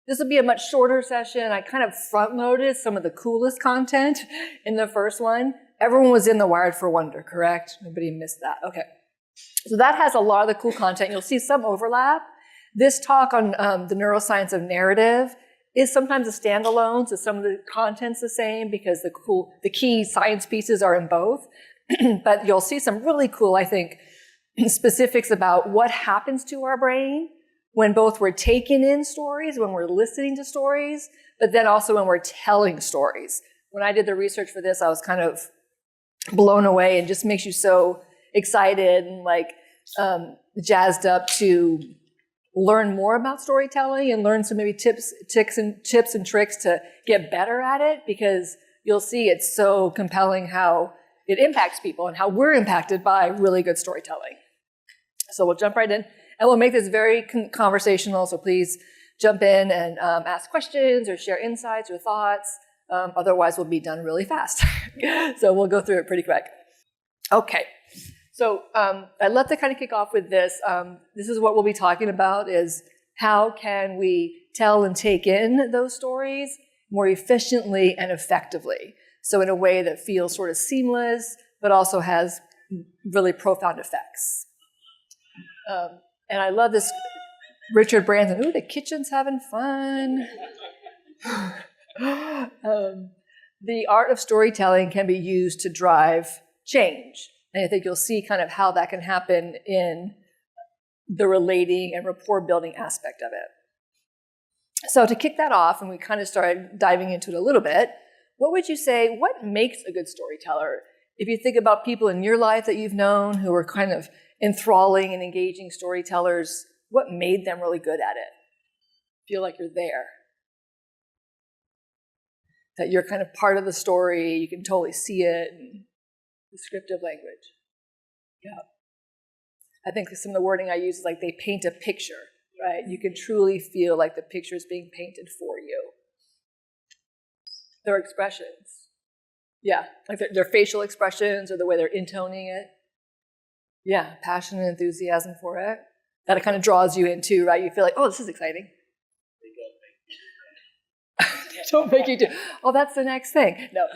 This will be a much shorter session. I kind of front-loaded some of the coolest content in the first one. Everyone was in the Wired for Wonder, correct? Nobody missed that. Okay. So that has a lot of the cool content. You'll see some overlap. This talk on the neuroscience of narrative is sometimes a standalone, so some of the content's the same because the key science pieces are in both. But you'll see some really cool, I think, specifics about what happens to our brain when both we're taking in stories, when we're listening to stories, but then also when we're telling stories. When I did the research for this, I was kind of blown away, and just makes you so excited and like jazzed up to learn more about storytelling and learn some maybe tips and tricks to get better at it, because you'll see it's so compelling how it impacts people and how we're impacted by really good storytelling. So we'll jump right in, and we'll make this very conversational, so please jump in and ask questions or share insights or thoughts. Otherwise, we'll be done really fast. So we'll go through it pretty quick. Okay. So I'd love to kind of kick off with this. This is what we'll be talking about, is how can we tell and take in those stories more efficiently and effectively. So in a way that feels sort of seamless, but also has really profound effects. And I love this Richard Branson. Ooh, the kitchen's having fun. The art of storytelling can be used to drive change. And I think you'll see kind of how that can happen in the relating and rapport building aspect of it. So to kick that off, and we kind of started diving into it a little bit, what would you say, what makes a good storyteller? If you think about people in your life that you've known who are kind of enthralling and engaging storytellers, what made them really good at it? Feel like you're there. That you're kind of part of the story, you can totally see it, and descriptive language. Yeah. I think some of the wording I use is like they paint a picture, right? You can truly feel like the picture is being painted for you. Their expressions. Yeah, like their facial expressions or the way they're intoning it. Yeah, passion and enthusiasm for it. That kind of draws you in too, right? You feel like, oh, this is exciting. Don't make you do. Oh, that's the next thing. No.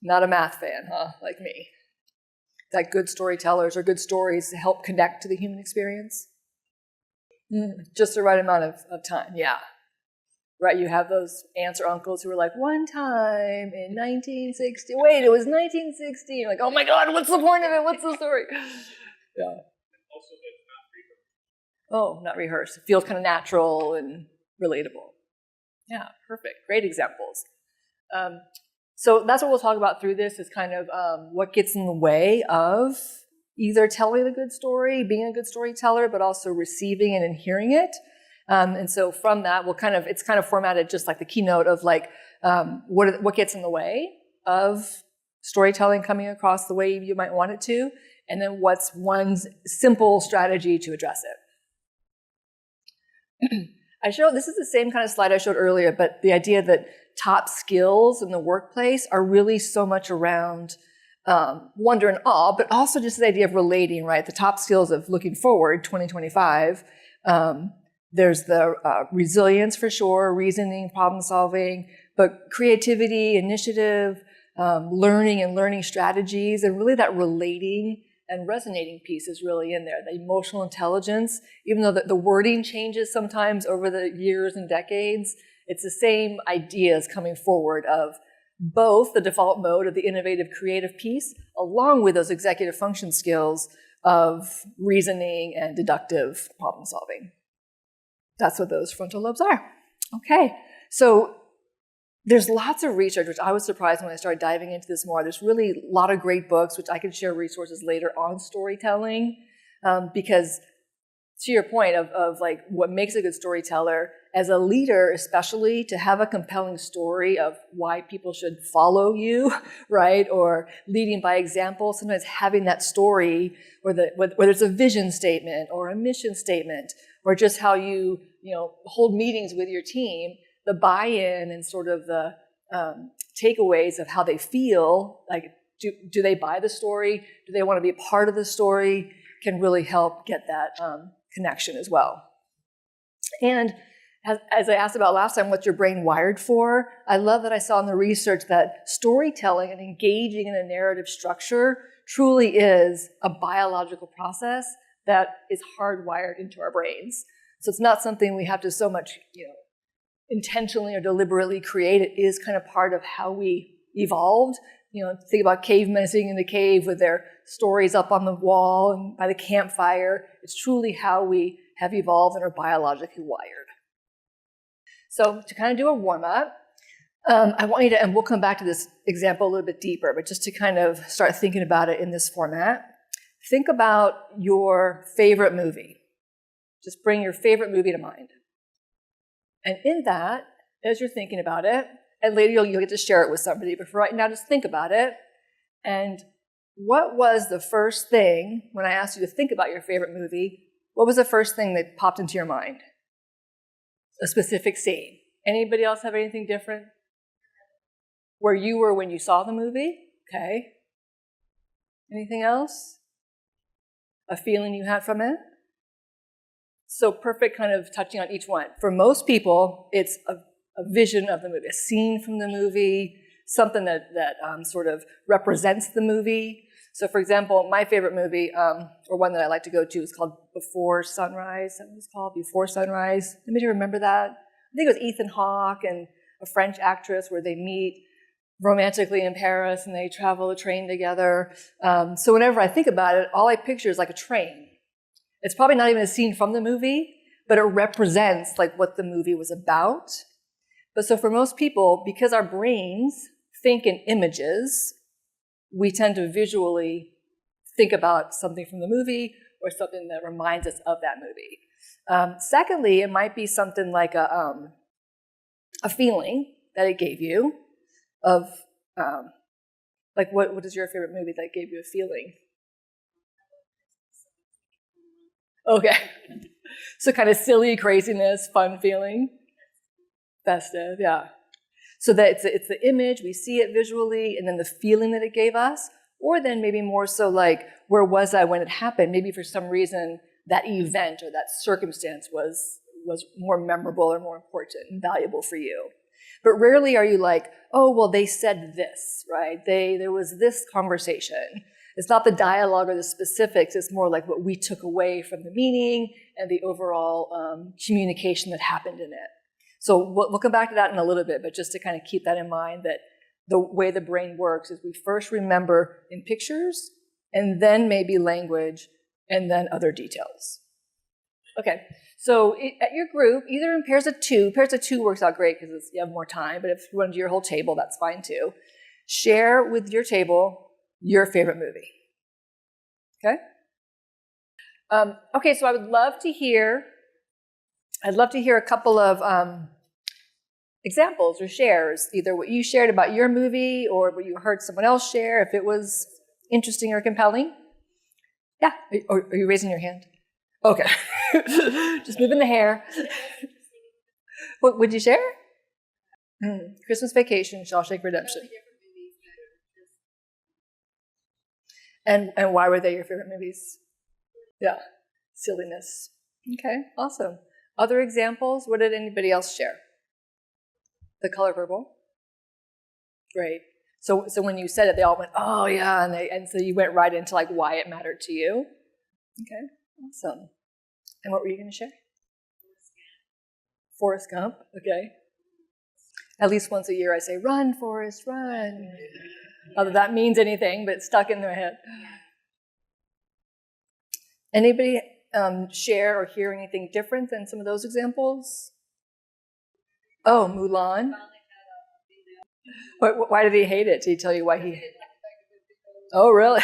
Not a math fan, huh? Like me. That good storytellers or good stories help connect to the human experience. Just the right amount of time, yeah. Right, you have those aunts or uncles who are like, one time in 1960, wait, it was 1960. You're like, oh my God, what's the point of it? What's the story? Yeah. Also, it's not rehearsed. Oh, not rehearsed. It feels kind of natural and relatable. Yeah, perfect. Great examples. So that's what we'll talk about through this, is kind of what gets in the way of either telling a good story, being a good storyteller, but also receiving it and hearing it. And so from that, it's kind of formatted just like the keynote of like, what gets in the way of storytelling coming across the way you might want it to, and then what's one simple strategy to address it. This is the same kind of slide I showed earlier, but the idea that top skills in the workplace are really so much around wonder and awe, but also just the idea of relating, right? The top skills of looking forward, 2025, there's the resilience for sure, reasoning, problem solving, but creativity, initiative, learning and learning strategies, and really that relating and resonating piece is really in there. The emotional intelligence, even though the wording changes sometimes over the years and decades, it's the same ideas coming forward of both the default mode of the innovative creative piece, along with those executive function skills of reasoning and deductive problem solving. That's what those frontal lobes are. Okay, so there's lots of research, which I was surprised when I started diving into this more. There's really a lot of great books, which I can share resources later on storytelling, because to your point of like what makes a good storyteller, as a leader especially, to have a compelling story of why people should follow you, right? Or leading by example, sometimes having that story, or whether it's a vision statement or a mission statement, or just how you hold meetings with your team, the buy-in and sort of the takeaways of how they feel, like do they buy the story? Do they want to be a part of the story? Can really help get that connection as well. And As I asked about last time, what's your brain wired for? I love that I saw in the research that storytelling and engaging in a narrative structure truly is a biological process that is hardwired into our brains. So it's not something we have to so much, intentionally or deliberately create. It is kind of part of how we evolved. Think about cavemen sitting in the cave with their stories up on the wall and by the campfire. It's truly how we have evolved and are biologically wired. So to kind of do a warm-up, I want you to, and we'll come back to this example a little bit deeper, but just to kind of start thinking about it in this format, think about your favorite movie. Just bring your favorite movie to mind. And in that, as you're thinking about it, and later you'll get to share it with somebody, but for right now, just think about it. And what was the first thing, when I asked you to think about your favorite movie, what was the first thing that popped into your mind? A specific scene. Anybody else have anything different? Where you were when you saw the movie? Okay. Anything else? A feeling you had from it? So perfect, kind of touching on each one. For most people, it's a vision of the movie, a scene from the movie, something that sort of represents the movie. So for example, my favorite movie, or one that I like to go to, is called Before Sunrise. That was called Before Sunrise. Anybody remember that? I think it was Ethan Hawke and a French actress where they meet romantically in Paris and they travel a train together. So whenever I think about it, all I picture is like a train. It's probably not even a scene from the movie, but it represents like what the movie was about. But so for most people, because our brains think in images, we tend to visually think about something from the movie or something that reminds us of that movie. Secondly, it might be something like a feeling that it gave you of, like what is your favorite movie that gave you a feeling? Okay. So kind of silly craziness, fun feeling. Festive, yeah. So that it's the image, we see it visually, and then the feeling that it gave us, or then maybe more so like, where was I when it happened? Maybe for some reason that event or that circumstance was more memorable or more important and valuable for you. But rarely are you like, oh, well, they said this, right? There was this conversation. It's not the dialogue or the specifics, it's more like what we took away from the meaning and the overall communication that happened in it. So we'll come back to that in a little bit, but just to kind of keep that in mind, that the way the brain works is we first remember in pictures, and then maybe language, and then other details. Okay, so at your group, either in pairs of two works out great because you have more time, but if you want to do your whole table, that's fine too. Share with your table your favorite movie. Okay? Okay, so I'd love to hear a couple of examples or shares, either what you shared about your movie or what you heard someone else share, if it was interesting or compelling. Yeah, are you raising your hand? Okay, just moving the hair. What would you share? Christmas Vacation, Shawshank Redemption. And why were they your favorite movies? Yeah, silliness. Okay, awesome. Other examples? What did anybody else share? The Color Purple? Great. So when you said it, they all went, oh yeah, and so you went right into like why it mattered to you. Okay, awesome. And what were you going to share? Forrest Gump, okay. At least once a year I say, run, Forrest, run. Not that that means anything, but it's stuck in their head. Anybody share or hear anything different than some of those examples? Oh, Mulan. Why did he hate it? Did he tell you why he... Oh, really?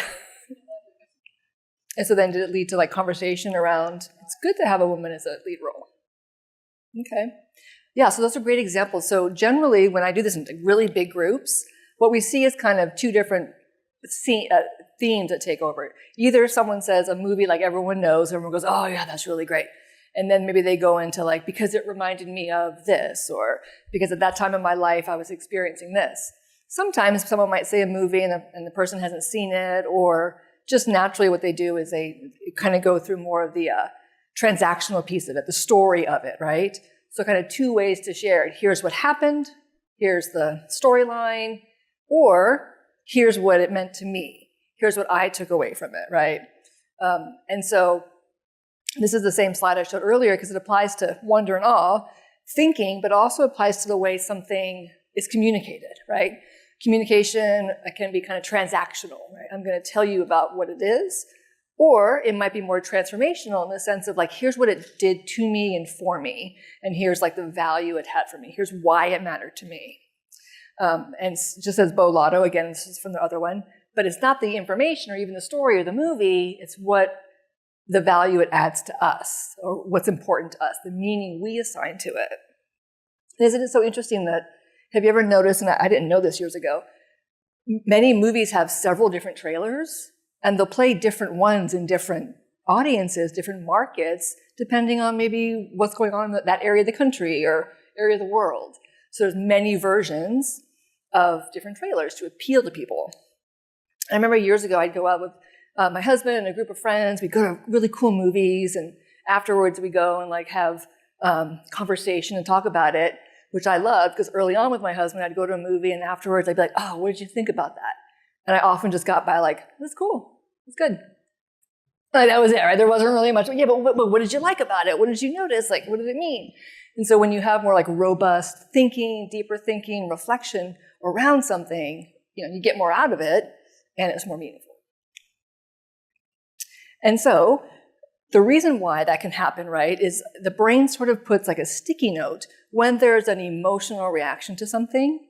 And so then did it lead to like conversation around, it's good to have a woman as a lead role? Okay. Yeah, so those are great examples. So generally, when I do this in really big groups, what we see is kind of two different themes that take over. Either someone says a movie like everyone knows, everyone goes, oh yeah, that's really great. And then maybe they go into like, because it reminded me of this, or because at that time in my life I was experiencing this. Sometimes someone might say a movie and the person hasn't seen it, or just naturally what they do is they kind of go through more of the transactional piece of it, the story of it, right? So kind of two ways to share it. Here's what happened, here's the storyline, or here's what it meant to me. Here's what I took away from it, right? And so this is the same slide I showed earlier because it applies to wonder and awe, thinking, but also applies to the way something is communicated, right? Communication can be kind of transactional, right? I'm going to tell you about what it is, or it might be more transformational in the sense of like, here's what it did to me and for me, and here's like the value it had for me. Here's why it mattered to me. And just as Bo Lotto, again, this is from the other one, but it's not the information or even the story or the movie, it's what the value it adds to us, or what's important to us, the meaning we assign to it. Isn't it so interesting that, have you ever noticed, and I didn't know this years ago, many movies have several different trailers, and they'll play different ones in different audiences, different markets, depending on maybe what's going on in that area of the country or area of the world. So there's many versions of different trailers to appeal to people. I remember years ago, I'd go out with my husband and a group of friends. We'd go to really cool movies, and afterwards we go and like have conversation and talk about it, which I loved because early on with my husband, I'd go to a movie and afterwards I'd be like, oh, what did you think about that? And I often just got by like, that's cool, that's good. Like, that was it, right? There wasn't really much, yeah, but what did you like about it? What did you notice? Like, what did it mean? And so when you have more like robust thinking, deeper thinking, reflection around something, you get more out of it and it's more meaningful. And so the reason why that can happen, right, is the brain sort of puts like a sticky note when there's an emotional reaction to something,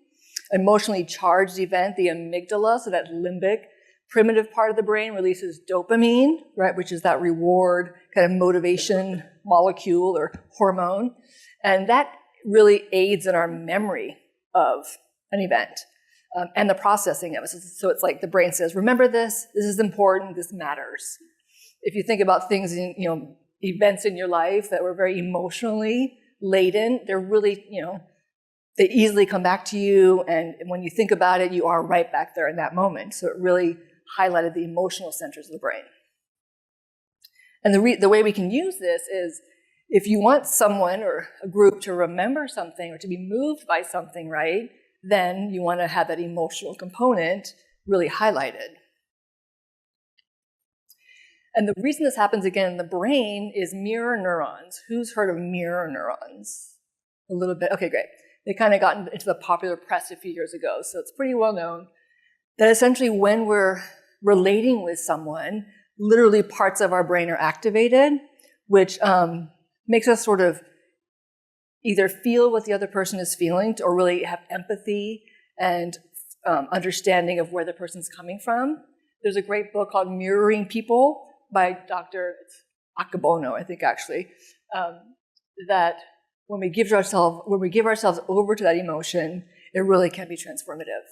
emotionally charged event, the amygdala, so that limbic primitive part of the brain releases dopamine, right, which is that reward kind of motivation molecule or hormone. And that really aids in our memory of an event and the processing of it. So it's like the brain says, remember this is important, this matters. If you think about things in, events in your life that were very emotionally laden, they're really, they easily come back to you. And when you think about it, you are right back there in that moment. So it really highlighted the emotional centers of the brain. And the way we can use this is if you want someone or a group to remember something or to be moved by something, right, then you want to have that emotional component really highlighted. And the reason this happens again in the brain is mirror neurons. Who's heard of mirror neurons? A little bit, okay, great. They kind of got into the popular press a few years ago, so it's pretty well known that essentially when we're relating with someone, literally parts of our brain are activated, which makes us sort of either feel what the other person is feeling or really have empathy and understanding of where the person's coming from. There's a great book called Mirroring People by Dr. Akabono, I think actually, that when we give ourselves over to that emotion, it really can be transformative.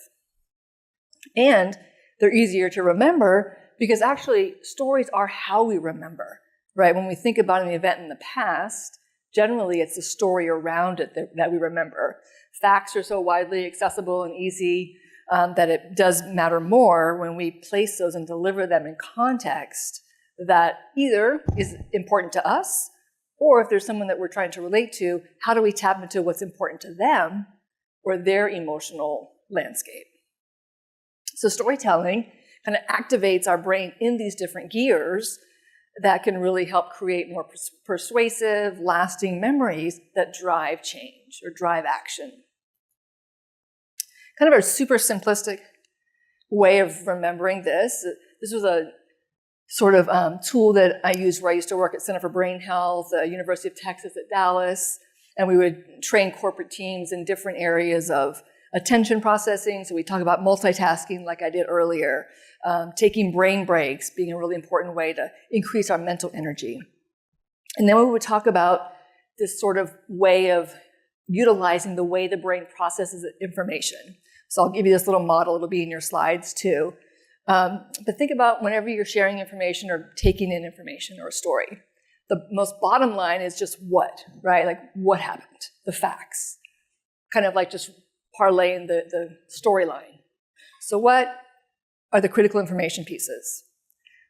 And they're easier to remember because actually stories are how we remember, right? When we think about an event in the past, generally it's the story around it that we remember. Facts are so widely accessible and easy that it does matter more when we place those and deliver them in context that either is important to us, or if there's someone that we're trying to relate to, how do we tap into what's important to them or their emotional landscape? So storytelling kind of activates our brain in these different gears that can really help create more persuasive, lasting memories that drive change or drive action. Kind of a super simplistic way of remembering this. This was a sort of tool that I used where I used to work at Center for Brain Health, University of Texas at Dallas, and we would train corporate teams in different areas of attention processing. So we talk about multitasking like I did earlier, taking brain breaks being a really important way to increase our mental energy. And then we would talk about this sort of way of utilizing the way the brain processes information. So I'll give you this little model. It'll be in your slides too. But think about whenever you're sharing information or taking in information or a story. The most bottom line is just what, right? Like what happened, the facts. Kind of like just parlaying the storyline. So what are the critical information pieces?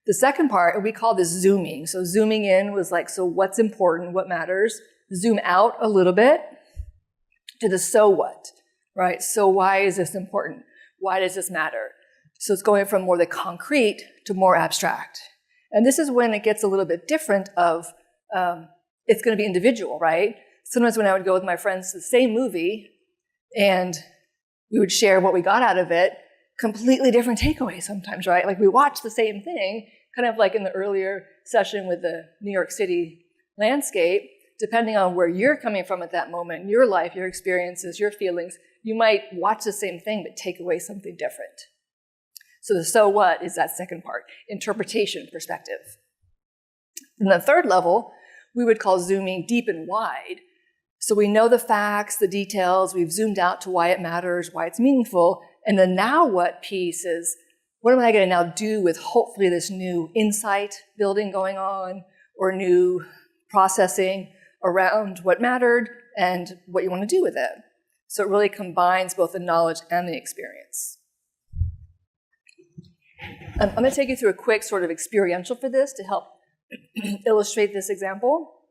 The second part, we call this zooming. So zooming in was like, so what's important, what matters? zoom out a little bit to the so what, right? So why is this important? Why does this matter? So it's going from more the concrete to more abstract. And this is when it gets a little bit different of, it's going to be individual, right? Sometimes when I would go with my friends to the same movie and we would share what we got out of it, completely different takeaways sometimes, right? Like we watched the same thing, kind of like in the earlier session with the New York City landscape, depending on where you're coming from at that moment, your life, your experiences, your feelings, you might watch the same thing but take away something different. So the so what is that second part, interpretation perspective. And the third level, we would call zooming deep and wide. So we know the facts, the details, we've zoomed out to why it matters, why it's meaningful, and the now what piece is, what am I going to now do with hopefully this new insight building going on, or new processing around what mattered and what you want to do with it. So it really combines both the knowledge and the experience. I'm going to take you through a quick sort of experiential for this to help illustrate this example.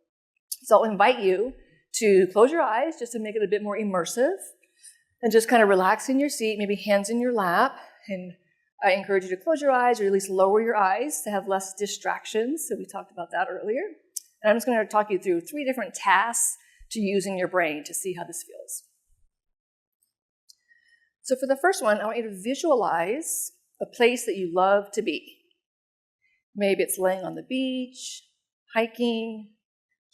So I'll invite you to close your eyes just to make it a bit more immersive and just kind of relax in your seat, maybe hands in your lap. And I encourage you to close your eyes or at least lower your eyes to have less distractions. So we talked about that earlier. And I'm just going to talk you through 3 different tasks to use in your brain to see how this feels. So for the first one, I want you to visualize a place that you love to be. Maybe it's laying on the beach, hiking,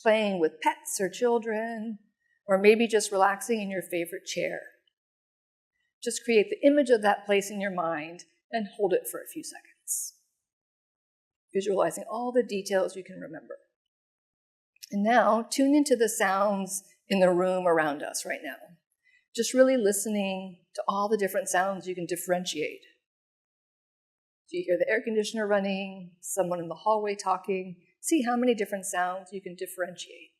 playing with pets or children, or maybe just relaxing in your favorite chair. Just create the image of that place in your mind and hold it for a few seconds, visualizing all the details you can remember. And now tune into the sounds in the room around us right now. Just really listening to all the different sounds you can differentiate. Do you hear the air conditioner running, someone in the hallway talking? See how many different sounds you can differentiate.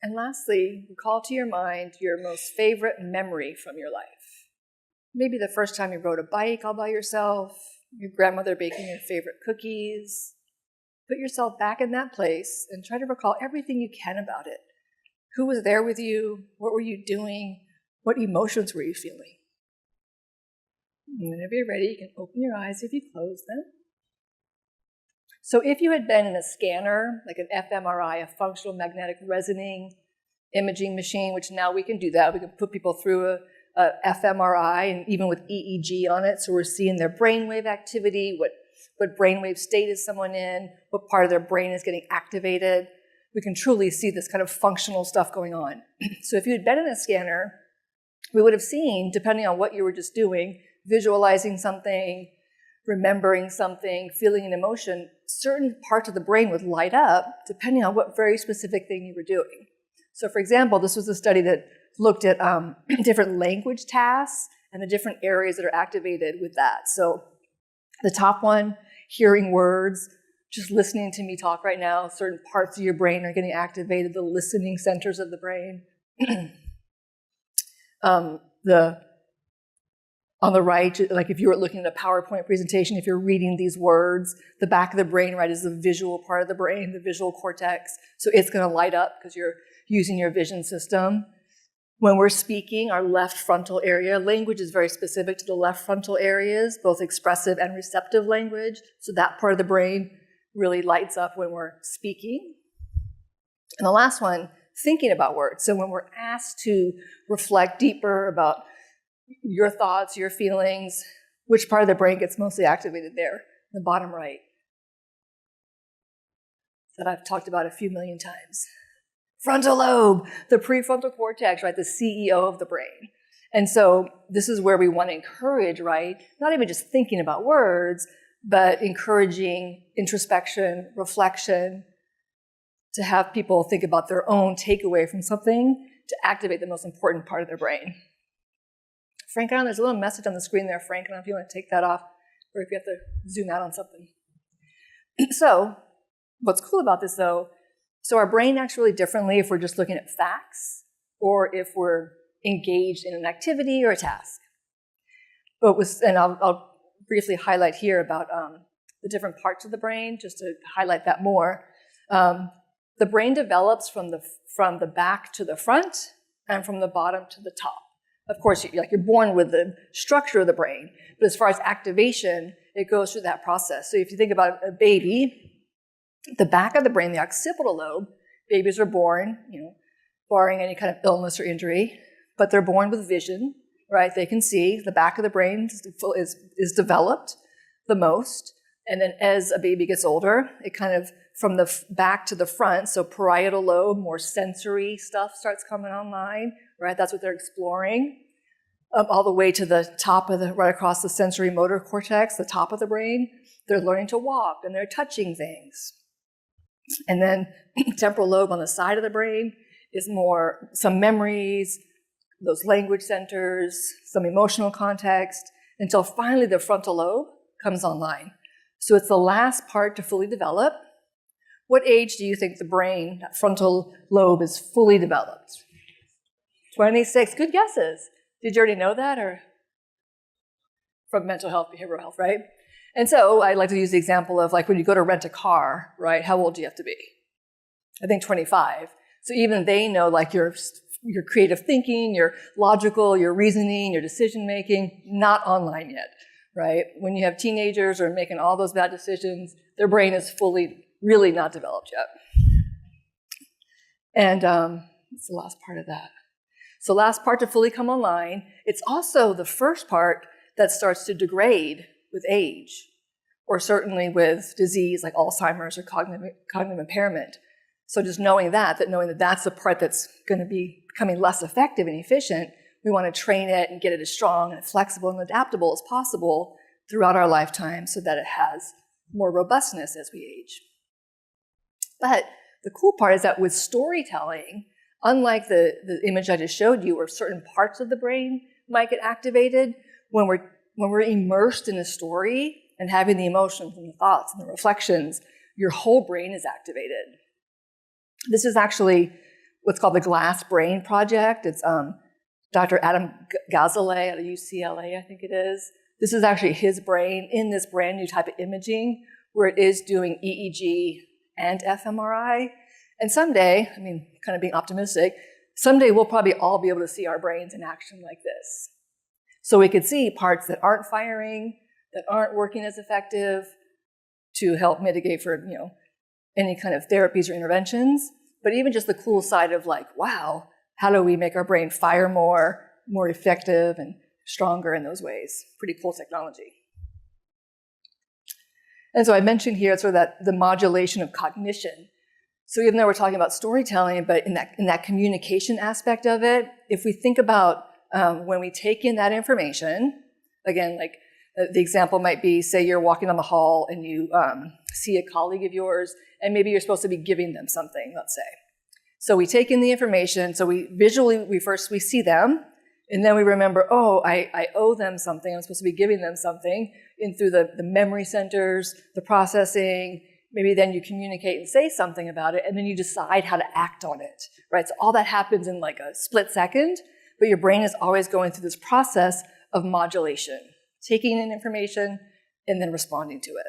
And lastly, recall to your mind your most favorite memory from your life. Maybe the first time you rode a bike all by yourself, your grandmother baking your favorite cookies. Put yourself back in that place and try to recall everything you can about it. Who was there with you? What were you doing? What emotions were you feeling? And whenever you're ready, you can open your eyes if you close them. So if you had been in a scanner, like an fMRI, a functional magnetic resonating imaging machine, which now we can do that. We can put people through a fMRI and even with EEG on it. So we're seeing their brainwave activity, what brainwave state is someone in, what part of their brain is getting activated. We can truly see this kind of functional stuff going on. So if you had been in a scanner, we would have seen, depending on what you were just doing, visualizing something, remembering something, feeling an emotion, certain parts of the brain would light up depending on what very specific thing you were doing. So for example, this was a study that looked at different language tasks and the different areas that are activated with that. So the top one, hearing words, just listening to me talk right now, certain parts of your brain are getting activated, the listening centers of the brain. On the right, like if you were looking at a PowerPoint presentation, if you're reading these words, the back of the brain, right, is the visual part of the brain, the visual cortex. So it's going to light up because you're using your vision system. When we're speaking, our left frontal area, language is very specific to the left frontal areas, both expressive and receptive language. So that part of the brain really lights up when we're speaking. And the last one, thinking about words. So when we're asked to reflect deeper about your thoughts, your feelings, which part of the brain gets mostly activated there? The bottom right. That I've talked about a few million times. Frontal lobe, the prefrontal cortex, right? The CEO of the brain. And so this is where we want to encourage, right? Not even just thinking about words, but encouraging introspection, reflection, to have people think about their own takeaway from something to activate the most important part of their brain. Frank, I don't know, there's a little message on the screen there, Frank. I don't know if you want to take that off or if you have to zoom out on something. So what's cool about this, though, so our brain acts really differently if we're just looking at facts or if we're engaged in an activity or a task. And I'll briefly highlight here about the different parts of the brain, just to highlight that more. The brain develops from the back to the front and from the bottom to the top. Of course, you're born with the structure of the brain, but as far as activation, it goes through that process. So if you think about a baby, the back of the brain, the occipital lobe, babies are born, barring any kind of illness or injury, but they're born with vision, right? They can see. The back of the brain is developed the most. And then as a baby gets older, it kind of, from the back to the front, so parietal lobe, more sensory stuff starts coming online, right? That's what they're exploring. All the way to the top of right across the sensory motor cortex, the top of the brain, they're learning to walk and they're touching things. And then temporal lobe on the side of the brain is more some memories, those language centers, some emotional context, until finally the frontal lobe comes online. So it's the last part to fully develop. What age do you think the brain, that frontal lobe, is fully developed? 26. Good guesses. Did you already know that, or from mental health, behavioral health, right? And so I like to use the example of when you go to rent a car, right? How old do you have to be? I think 25. So even they know your creative thinking, your logical, your reasoning, your decision making, not online yet, right? When you have teenagers who are making all those bad decisions, their brain is fully, really not developed yet. And what's the last part of that? So last part to fully come online, it's also the first part that starts to degrade with age, or certainly with disease like Alzheimer's or cognitive impairment. So just knowing that that's the part that's going to be becoming less effective and efficient, we want to train it and get it as strong and flexible and adaptable as possible throughout our lifetime so that it has more robustness as we age. But the cool part is that with storytelling, unlike the image I just showed you where certain parts of the brain might get activated, when we're immersed in a story and having the emotions and the thoughts and the reflections, your whole brain is activated. This is actually what's called the Glass Brain Project. It's Dr. Adam Gazzaley out of UCLA, I think it is. This is actually his brain in this brand new type of imaging where it is doing EEG and fMRI. And someday, kind of being optimistic, someday we'll probably all be able to see our brains in action like this. So we could see parts that aren't firing, that aren't working as effective to help mitigate for, any kind of therapies or interventions, but even just the cool side of wow, how do we make our brain fire more effective and stronger in those ways? Pretty cool technology. And so I mentioned here sort of that the modulation of cognition. So even though we're talking about storytelling, but in that communication aspect of it, if we think about when we take in that information, again, the example might be, say you're walking down the hall and you see a colleague of yours, and maybe you're supposed to be giving them something, let's say. So we take in the information, so we first see them, and then we remember, oh, I owe them something, I'm supposed to be giving them something, through the memory centers, the processing. Maybe then you communicate and say something about it, and then you decide how to act on it, right? So all that happens in a split second, but your brain is always going through this process of modulation, taking in information and then responding to it.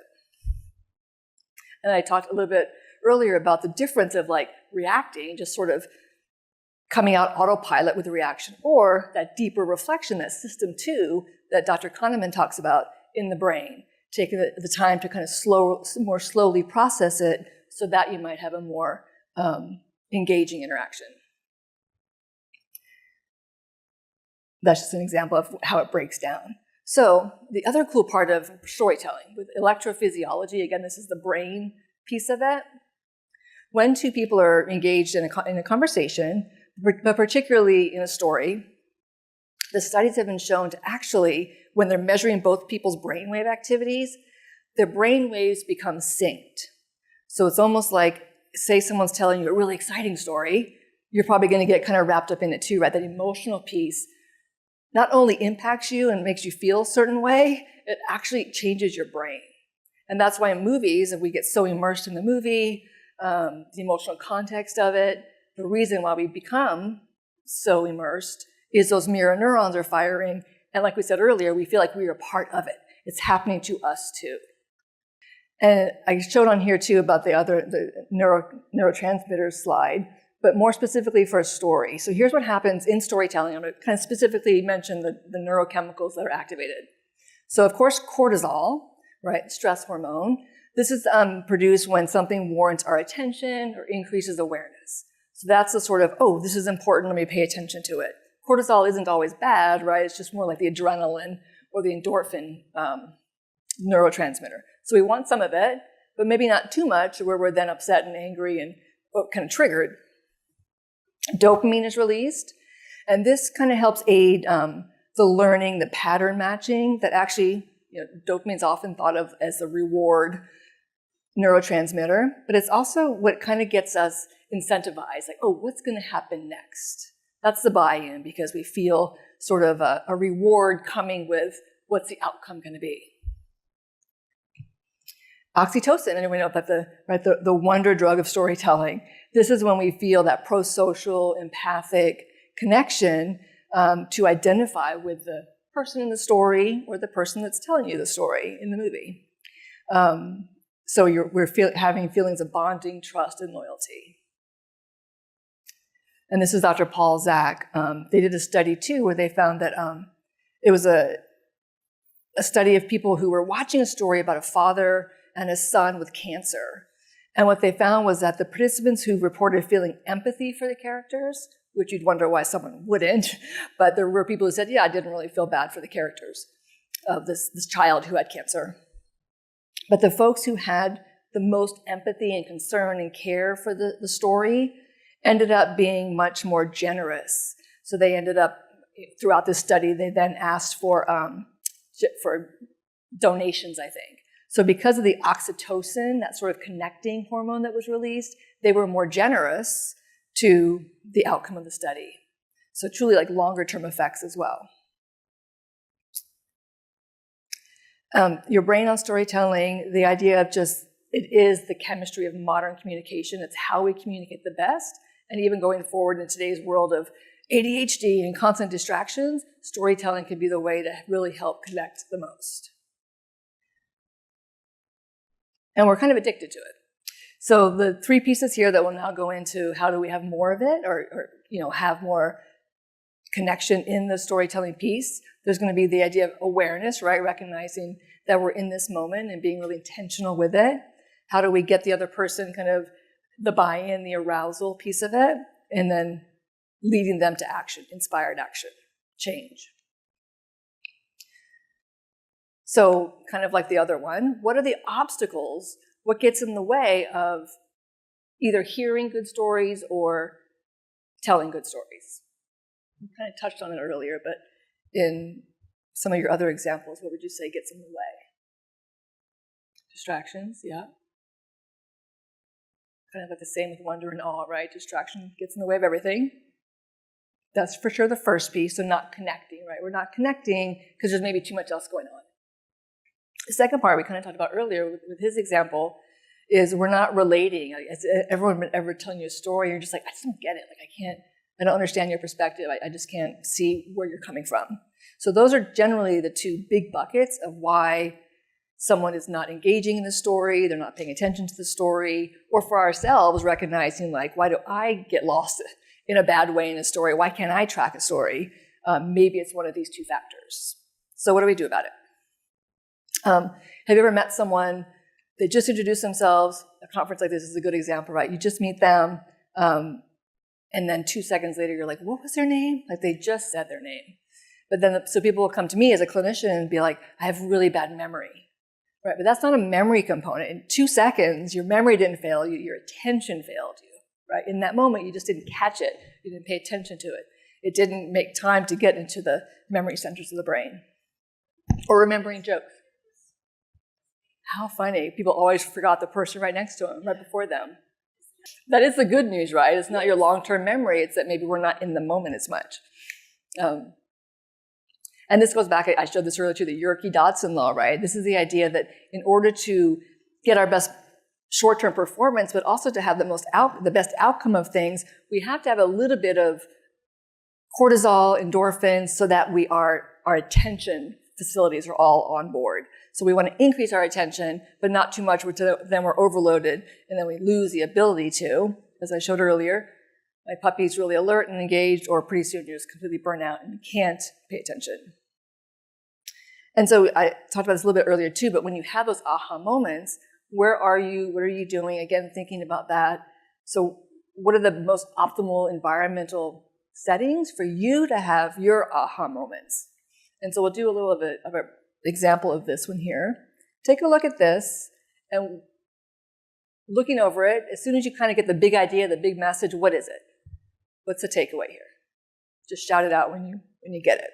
And I talked a little bit earlier about the difference of reacting, just sort of coming out autopilot with a reaction, or that deeper reflection, that system 2 that Dr. Kahneman talks about in the brain, taking the time to kind of more slowly process it so that you might have a more engaging interaction. That's just an example of how it breaks down. So the other cool part of storytelling with electrophysiology, again, this is the brain piece of it. When two people are engaged in a conversation, but particularly in a story, the studies have been shown to actually, when they're measuring both people's brainwave activities, their brainwaves become synced. So it's almost like, say someone's telling you a really exciting story, you're probably going to get kind of wrapped up in it too, right? That emotional piece not only impacts you and makes you feel a certain way, it actually changes your brain. And that's why in movies, if we get so immersed in the movie, the emotional context of it, the reason why we become so immersed is those mirror neurons are firing. And like we said earlier, we feel like we are part of it. It's happening to us too. And I showed on here too about the neurotransmitter slide, but more specifically for a story. So here's what happens in storytelling. I'm going to kind of specifically mention the neurochemicals that are activated. So of course, cortisol, right, stress hormone. This is produced when something warrants our attention or increases awareness. So that's the sort of, oh, this is important, let me pay attention to it. Cortisol isn't always bad, right? It's just more like the adrenaline or the endorphin neurotransmitter. So we want some of it, but maybe not too much where we're then upset and angry and kind of triggered. Dopamine is released, and this kind of helps aid the learning, the pattern matching that actually, dopamine is often thought of as the reward neurotransmitter, but it's also what kind of gets us incentivized, like, oh, what's going to happen next? That's the buy-in, because we feel sort of a reward coming with what's the outcome going to be. Oxytocin, anyone know about the wonder drug of storytelling? This is when we feel that pro-social, empathic connection to identify with the person in the story or the person that's telling you the story in the movie. So we're having feelings of bonding, trust, and loyalty. And this is Dr. Paul Zak. They did a study too where they found that it was a study of people who were watching a story about a father and a son with cancer. And what they found was that the participants who reported feeling empathy for the characters, which you'd wonder why someone wouldn't, but there were people who said, yeah, I didn't really feel bad for the characters of this child who had cancer. But the folks who had the most empathy and concern and care for the story ended up being much more generous. So they ended up, throughout this study, they then asked for donations, I think. So because of the oxytocin, that sort of connecting hormone that was released, they were more generous to the outcome of the study. So truly like longer term effects as well. Your brain on storytelling, the idea of just, it is the chemistry of modern communication. It's how we communicate the best. And even going forward in today's world of ADHD and constant distractions, storytelling can be the way to really help connect the most. And we're kind of addicted to it. So the 3 pieces here that will now go into how do we have more of it or have more connection in the storytelling piece. There's going to be the idea of awareness, right? Recognizing that we're in this moment and being really intentional with it. How do we get the other person kind of the buy-in, the arousal piece of it, and then leading them to action, inspired action, change. So kind of like the other one, what are the obstacles? What gets in the way of either hearing good stories or telling good stories? We kind of touched on it earlier, but in some of your other examples, what would you say gets in the way? Distractions, yeah. Kind of like the same with wonder and awe, right? Distraction gets in the way of everything. That's for sure the first piece, so not connecting, right? We're not connecting because there's maybe too much else going on. The second part we kind of talked about earlier with his example is we're not relating. Like, everyone ever telling you a story, you're just like, I just don't get it. Like, I don't understand your perspective. I just can't see where you're coming from. So those are generally the 2 big buckets of why someone is not engaging in the story, they're not paying attention to the story, or for ourselves recognizing like, why do I get lost in a bad way in a story? Why can't I track a story? Maybe it's one of these 2 factors. So what do we do about it? Have you ever met someone, they just introduced themselves, a conference like this is a good example, right? You just meet them, and then 2 seconds later you're like, what was their name? Like they just said their name. But then, so people will come to me as a clinician and be like, I have really bad memory, right? But that's not a memory component. In 2 seconds, your memory didn't fail you, your attention failed you, right? In that moment, you just didn't catch it. You didn't pay attention to it. It didn't make time to get into the memory centers of the brain. Or remembering jokes. How funny. People always forgot the person right next to them, right before them. That is the good news, right? It's not your long-term memory. It's that maybe we're not in the moment as much. And this goes back, I showed this earlier to the Yerke-Dodson law, right? This is the idea that in order to get our best short-term performance, but also to have the best outcome of things, we have to have a little bit of cortisol, endorphins, so that our attention facilities are all on board. So we want to increase our attention, but not too much, then we're overloaded, and then we lose the ability to, as I showed earlier. My puppy's really alert and engaged, or pretty soon you're just completely burnt out and can't pay attention. And so I talked about this a little bit earlier too, but when you have those aha moments, where are you? What are you doing? Again, thinking about that. So what are the most optimal environmental settings for you to have your aha moments? And so we'll do a little bit of an example of this one here. Take a look at this, and looking over it, as soon as you kind of get the big idea, the big message, what is it? What's the takeaway here? Just shout it out when you get it.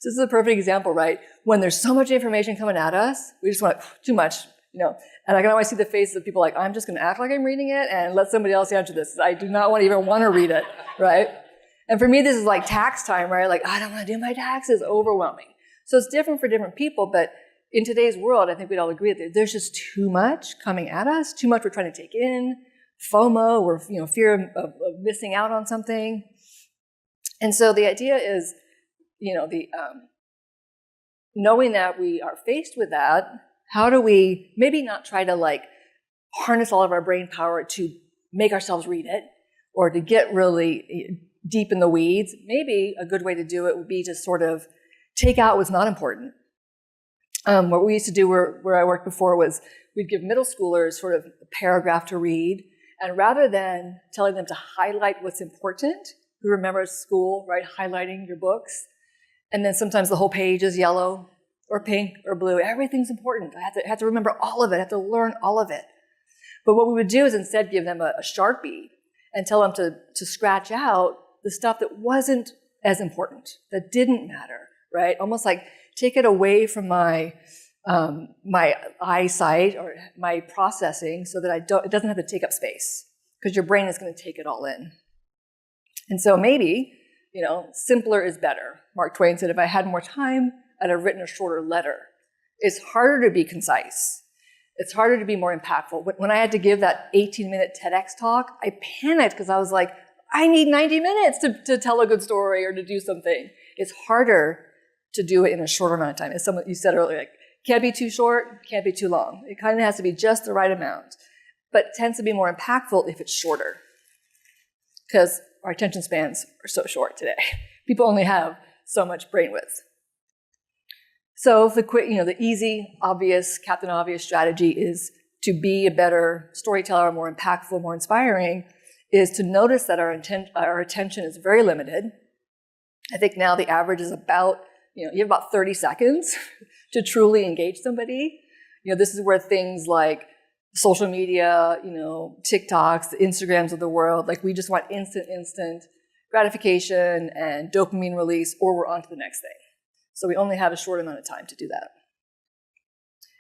So this is a perfect example, right? When there's so much information coming at us, we just want too much, And I can always see the faces of people like, I'm just going to act like I'm reading it and let somebody else answer this. I do not even want to read it, right? And for me, this is like tax time, right? Like, I don't want to do my taxes, overwhelming. So it's different for different people, but in today's world, I think we'd all agree that there's just too much coming at us, too much we're trying to take in, FOMO, or fear of missing out on something. And so the idea is, knowing that we are faced with that, how do we maybe not try to harness all of our brain power to make ourselves read it or to get really deep in the weeds? Maybe a good way to do it would be to sort of take out what's not important. What we used to do where I worked before was we'd give middle schoolers sort of a paragraph to read, and rather than telling them to highlight what's important, who remembers school, right, highlighting your books, and then sometimes the whole page is yellow or pink or blue. Everything's important. I have to remember all of it. I have to learn all of it. But what we would do is instead give them a Sharpie and tell them to scratch out the stuff that wasn't as important, that didn't matter, right? Almost like take it away from my eyesight or my processing so that it doesn't have to take up space, because your brain is going to take it all in. And so maybe, simpler is better. Mark Twain said, if I had more time, I'd have written a shorter letter. It's harder to be concise. It's harder to be more impactful. When I had to give that 18-minute TEDx talk, I panicked because I was like, I need 90 minutes to tell a good story or to do something. It's harder to do it in a shorter amount of time. As you said earlier, can't be too short, can't be too long. It kind of has to be just the right amount. But it tends to be more impactful if it's shorter, because our attention spans are so short today. People only have so much brain width. So the easy, obvious, Captain Obvious strategy is to be a better storyteller, more impactful, more inspiring, is to notice that our attention is very limited. I think now the average is about, you have about 30 seconds to truly engage somebody. This is where things like social media, TikToks, the Instagrams of the world, we just want instant gratification and dopamine release, or we're on to the next thing. So we only have a short amount of time to do that.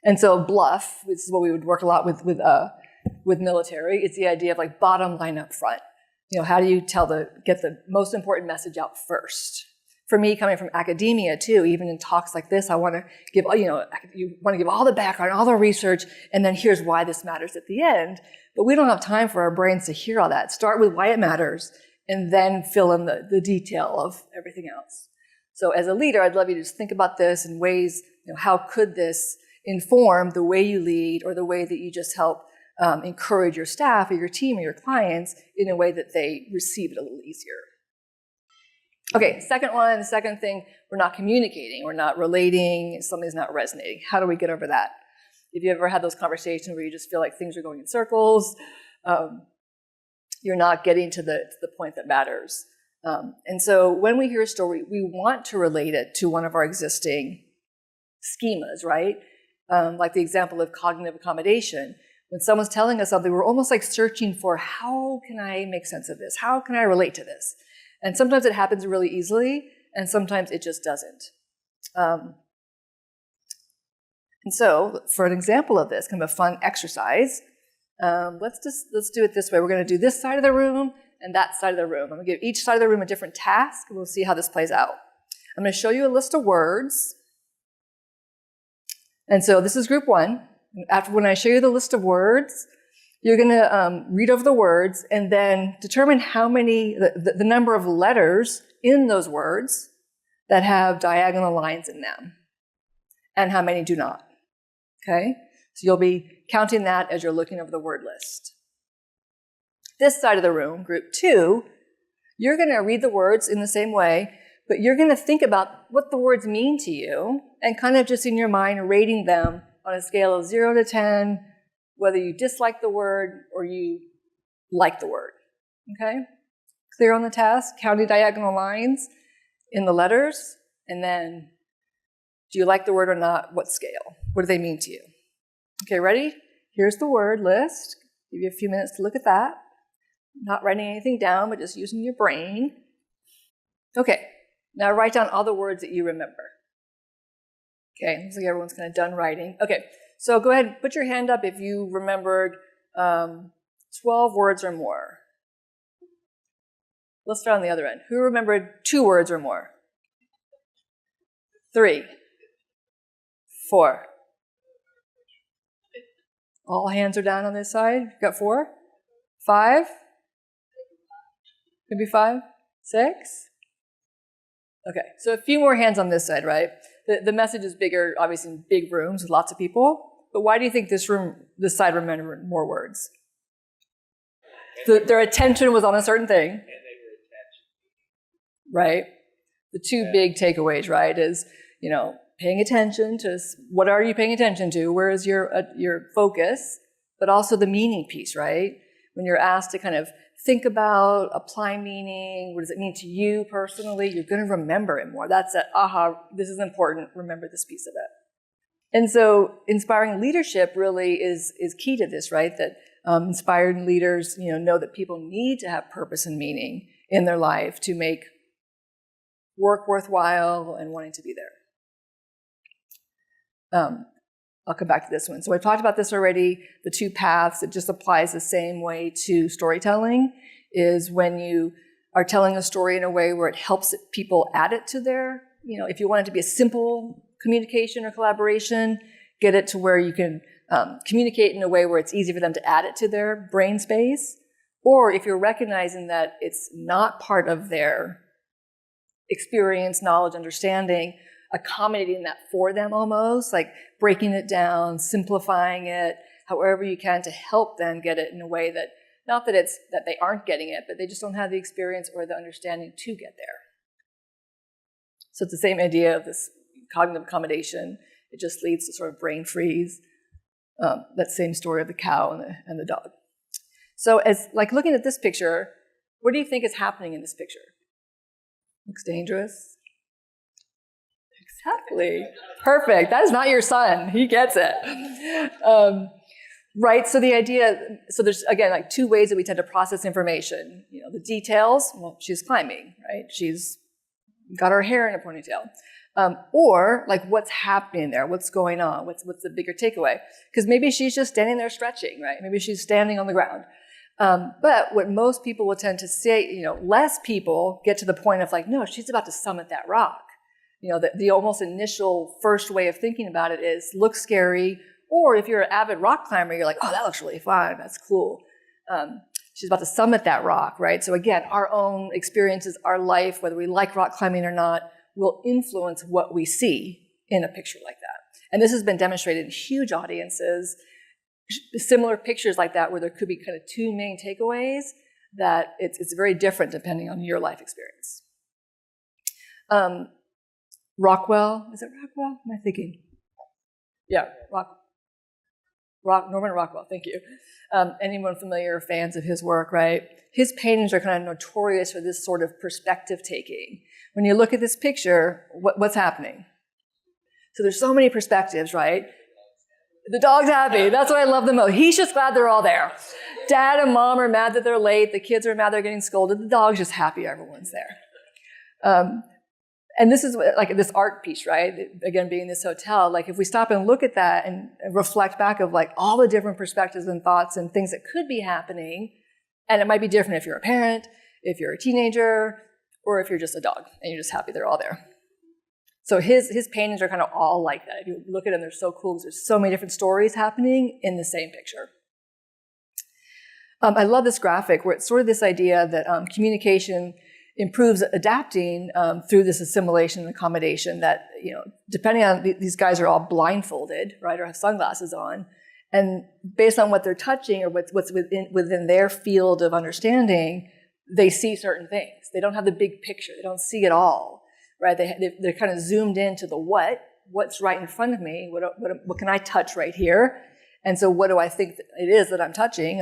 And so bluff, this is what we would work a lot with military. It's the idea of bottom line up front. How do you get the most important message out first? For me, coming from academia too, even in talks like this, I want to give, you want to give all the background, all the research, and then here's why this matters at the end. But we don't have time for our brains to hear all that. Start with why it matters, and then fill in the detail of everything else. So as a leader, I'd love you to just think about this in ways, how could this inform the way you lead or the way that you just help encourage your staff or your team or your clients in a way that they receive it a little easier. Okay, second thing, we're not communicating, we're not relating, something's not resonating. How do we get over that? If you ever had those conversations where you just feel like things are going in circles, you're not getting to the point that matters. And so when we hear a story, we want to relate it to one of our existing schemas, right? Like the example of cognitive accommodation. When someone's telling us something, we're almost searching for, how can I make sense of this? How can I relate to this? And sometimes it happens really easily, and sometimes it just doesn't. And so, for an example of this, kind of a fun exercise, let's do it this way. We're going to do this side of the room and that side of the room. I'm going to give each side of the room a different task, and we'll see how this plays out. I'm going to show you a list of words. And so this is group one. When I show you the list of words, you're going to read over the words and then determine how many, the number of letters in those words that have diagonal lines in them. and how many do not. Okay? So you'll be counting that as you're looking over the word list. This side of the room, group 2, you're going to read the words in the same way, but you're going to think about what the words mean to you and kind of just in your mind rating them on a scale of 0 to 10, whether you dislike the word or you like the word. Okay? Clear on the task, counting diagonal lines in the letters, and then do you like the word or not? What scale? What do they mean to you? Okay, ready? Here's the word list. Give you a few minutes to look at that. Not writing anything down, but just using your brain. Okay, now write down all the words that you remember. Okay, looks like everyone's kind of done writing. Okay, so go ahead and put your hand up if you remembered 12 words or more. Let's start on the other end. Who remembered 2 words or more? 3, 4. All hands are down on this side. You've got 4, 5. Maybe 5, 6? Okay, so a few more hands on this side, right? The message is bigger, obviously in big rooms with lots of people, but why do you think this side remembered more words? Their attention was on a certain thing. And they were attached. Right? The 2 big takeaways, right, is, paying attention to what are you paying attention to? Where is your focus? But also the meaning piece, right? When you're asked to kind of think about, apply meaning, what does it mean to you personally? You're going to remember it more. That's this is important. Remember this piece of it. And so inspiring leadership really is key to this, right? That inspired leaders, know that people need to have purpose and meaning in their life to make work worthwhile and wanting to be there. I'll come back to this one. So I talked about this already, the 2 paths. It just applies the same way to storytelling, is when you are telling a story in a way where it helps people add it to their, if you want it to be a simple communication or collaboration, get it to where you can communicate in a way where it's easy for them to add it to their brain space. Or if you're recognizing that it's not part of their experience, knowledge, understanding, accommodating that for them almost, like breaking it down, simplifying it, however you can to help them get it in a way that, not that it's that they aren't getting it, but they just don't have the experience or the understanding to get there. So it's the same idea of this cognitive accommodation. It just leads to sort of brain freeze. That same story of the cow and the dog. So as like looking at this picture, what do you think is happening in this picture? Looks dangerous. Exactly. Perfect. That is not your son. He gets it. Right. So the idea, so there's again like 2 ways that we tend to process information. The details. Well, she's climbing, right? She's got her hair in a ponytail. Or like what's happening there? What's going on? What's the bigger takeaway? Because maybe she's just standing there stretching, right? Maybe she's standing on the ground. But what most people will tend to say, less people get to the point of like, no, she's about to summit that rock. The almost initial first way of thinking about it is looks scary, or if you're an avid rock climber, you're like, oh, that looks really fun, that's cool. She's about to summit that rock, right? So again, our own experiences, our life, whether we like rock climbing or not, will influence what we see in a picture like that. And this has been demonstrated in huge audiences, similar pictures like that where there could be kind of 2 main takeaways that it's very different depending on your life experience. Rockwell, is it Rockwell? Am I thinking? Yeah, Norman Rockwell, thank you. Anyone familiar or fans of his work, right? His paintings are kind of notorious for this sort of perspective taking. When you look at this picture, what's happening? So there's so many perspectives, right? The dog's happy. That's what I love the most. He's just glad they're all there. Dad and mom are mad that they're late. The kids are mad they're getting scolded. The dog's just happy everyone's there. And this is like this art piece, right? Again, being this hotel, like if we stop and look at that and reflect back of like all the different perspectives and thoughts and things that could be happening, and it might be different if you're a parent, if you're a teenager, or if you're just a dog and you're just happy they're all there. So his paintings are kind of all like that. If you look at them, they're so cool because there's so many different stories happening in the same picture. I love this graphic where it's sort of this idea that communication improves adapting through this assimilation and accommodation that, depending on, these guys are all blindfolded, right, or have sunglasses on. And based on what they're touching or what's within their field of understanding, they see certain things. They don't have the big picture. They don't see it all, right? They're kind of zoomed into the what's right in front of me. What can I touch right here? And so what do I think it is that I'm touching?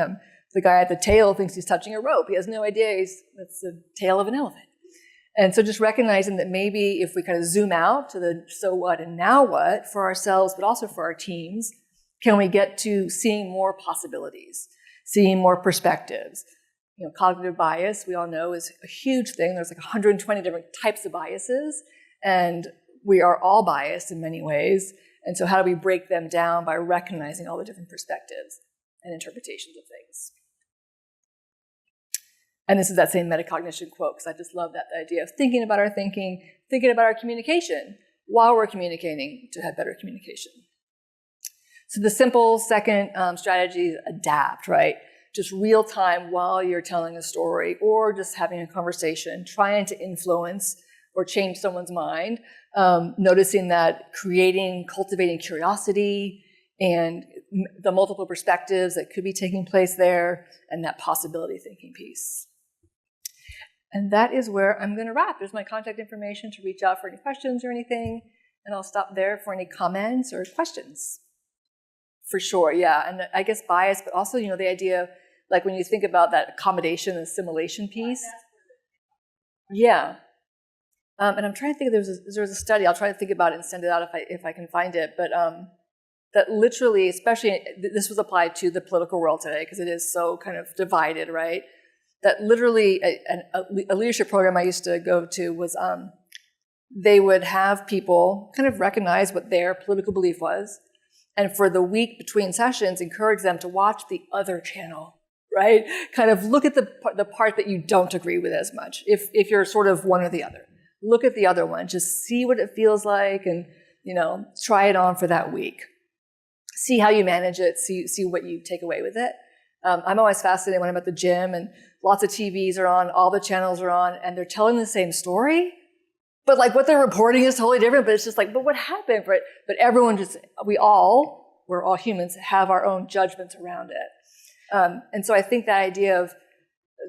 The guy at the tail thinks he's touching a rope. He has no idea that's the tail of an elephant. And so just recognizing that maybe if we kind of zoom out to the so what and now what for ourselves, but also for our teams, can we get to seeing more possibilities, seeing more perspectives? Cognitive bias, we all know, is a huge thing. There's like 120 different types of biases, and we are all biased in many ways. And so how do we break them down by recognizing all the different perspectives and interpretations of things? And this is that same metacognition quote, because I just love that idea of thinking about our thinking, thinking about our communication while we're communicating to have better communication. So the simple second strategy is adapt, right? Just real time while you're telling a story or just having a conversation, trying to influence or change someone's mind, noticing that cultivating curiosity and the multiple perspectives that could be taking place there, and that possibility thinking piece. And that is where I'm going to wrap. There's my contact information to reach out for any questions or anything, and I'll stop there for any comments or questions. For sure, yeah. And I guess bias, but also, the idea, like when you think about that accommodation and assimilation piece. Yeah. And I'm trying to think, there was a study, I'll try to think about it and send it out if I can find it, but that literally, especially, this was applied to the political world today because it is so kind of divided, right? That literally, a leadership program I used to go to was, they would have people kind of recognize what their political belief was, and for the week between sessions, encourage them to watch the other channel, right? Kind of look at the part that you don't agree with as much, if you're sort of one or the other. Look at the other one, just see what it feels like, and try it on for that week. See how you manage it, see what you take away with it. I'm always fascinated when I'm at the gym and lots of TVs are on, all the channels are on, and they're telling the same story, but like what they're reporting is totally different, but it's just like, but what happened? Right? But everyone we're all humans, have our own judgments around it. And so I think that idea of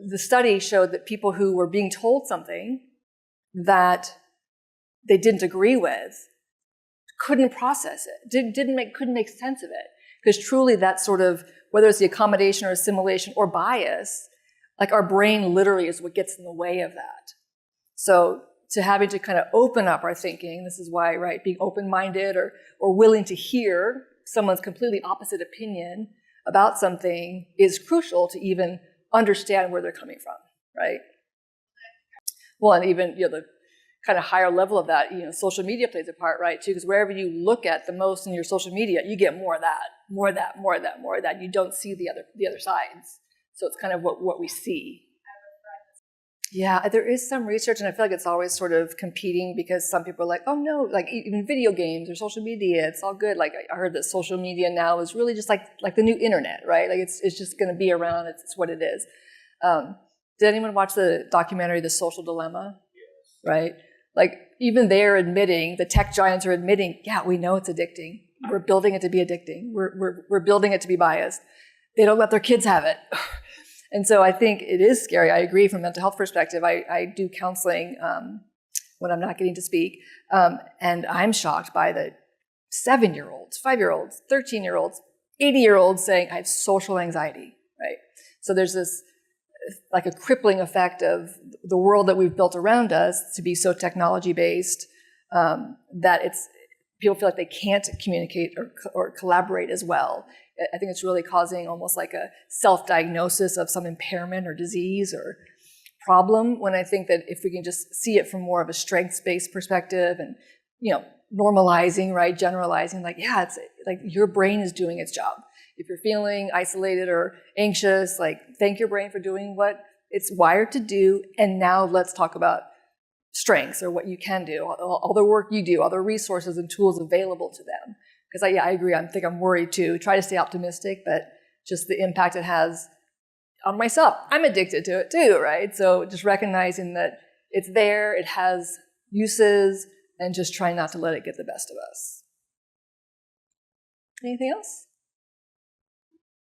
the study showed that people who were being told something that they didn't agree with couldn't process it, couldn't make sense of it. Because truly that sort of, whether it's the accommodation or assimilation or bias, like our brain literally is what gets in the way of that. So to having to kind of open up our thinking, this is why, right, being open-minded or willing to hear someone's completely opposite opinion about something is crucial to even understand where they're coming from, right? Well, and even, the kind of higher level of that, social media plays a part, right, too, because wherever you look at the most in your social media, you get more of that, more of that, more of that, more of that. You don't see the other sides. So it's kind of what we see. Yeah, there is some research, and I feel like it's always sort of competing because some people are like, oh no, like even video games or social media, it's all good. Like I heard that social media now is really just like the new internet, right? Like it's just going to be around. It's what it is. Did anyone watch the documentary, The Social Dilemma? Yes. Right? Like even they're admitting, the tech giants are admitting, yeah, we know it's addicting. We're building it to be addicting. We're building it to be biased. They don't let their kids have it. And so I think it is scary. I agree from a mental health perspective. I do counseling when I'm not getting to speak. And I'm shocked by the 7-year-olds, 5-year-olds, 13-year-olds, 80-year-olds saying, I have social anxiety, right? So there's this like a crippling effect of the world that we've built around us to be so technology-based that people feel like they can't communicate or collaborate as well. I think it's really causing almost like a self-diagnosis of some impairment or disease or problem, when I think that if we can just see it from more of a strengths-based perspective and, normalizing, right, generalizing, like, yeah, it's like your brain is doing its job. If you're feeling isolated or anxious, like, thank your brain for doing what it's wired to do, and now let's talk about strengths or what you can do, all the work you do, all the resources and tools available to them. Because I agree, I think I'm worried too. Try to stay optimistic, but just the impact it has on myself. I'm addicted to it too, right? So just recognizing that it's there, it has uses, and just try not to let it get the best of us. Anything else?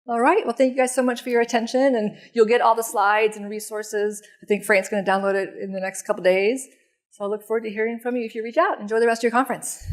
All right, well, thank you guys so much for your attention, and you'll get all the slides and resources. I think Frank's going to download it in the next couple days. So I look forward to hearing from you if you reach out. Enjoy the rest of your conference.